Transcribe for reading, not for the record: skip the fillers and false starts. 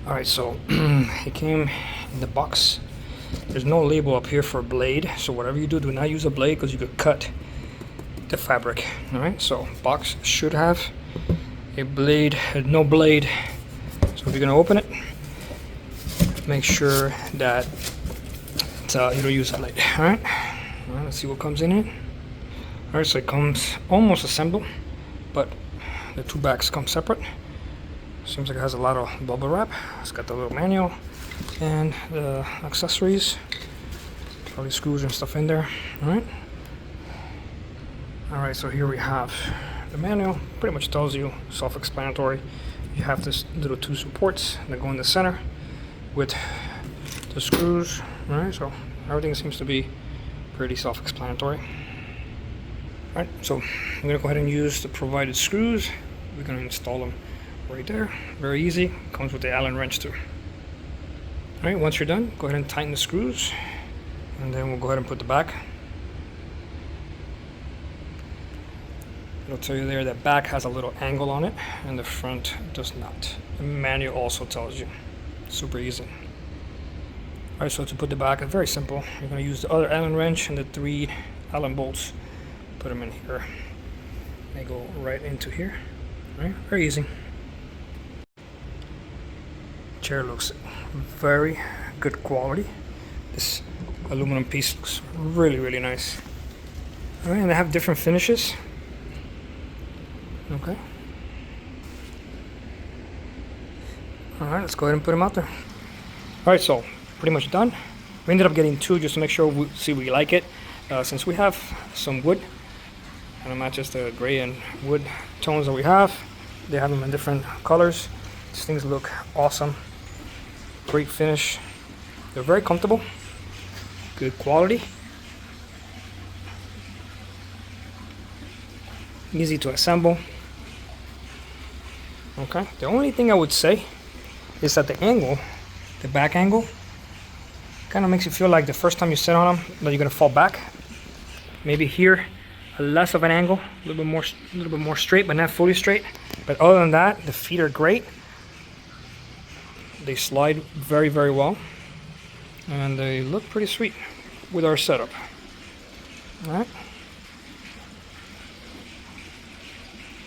All right, so it came in the box. There's no label up here for a blade, so whatever you do not use a blade because you could cut the fabric. All right, so box should have a blade, no blade. So if you're gonna open it, make sure that you don't use a blade. All right, let's see what comes in it. All right, so it comes almost assembled, but the two backs come separate. Seems like it has a lot of bubble wrap. It's got the little manual and the accessories, probably screws and stuff in there. All right, so here we have the manual. Pretty much tells you, self-explanatory. You have this little two supports that go in the center with the screws. All right, so everything seems to be pretty self-explanatory. All right, so I'm gonna go ahead and use the provided screws. We're gonna install them right there. Very easy. Comes with the Allen wrench too. All right, once you're done, go ahead and tighten the screws, and then we'll go ahead and put the back. It'll tell you there that back has a little angle on it, and the front does not. The manual also tells you. Super easy. All right, so to put the back, it's very simple. You're gonna use the other Allen wrench and the 3 Allen bolts. Put them in here. They go right into here. All right, very easy. Chair looks very good quality. This aluminum piece looks really, really nice. All right, and they have different finishes. Okay. All right, let's go ahead and put them out there. All right, so pretty much done. We ended up getting 2 just to make sure we like it. Since we have some wood, and it matches the gray and wood tones that we have. They have them in different colors. These things look awesome. Great finish. They're very comfortable. Good quality. Easy to assemble. Okay. The only thing I would say is that the angle, the back angle, kind of makes you feel like the first time you sit on them that you're gonna fall back. Maybe here, less of an angle, a little bit more straight, but not fully straight. But other than that, the feet are great. They slide very, very well, and they look pretty sweet with our setup. All right.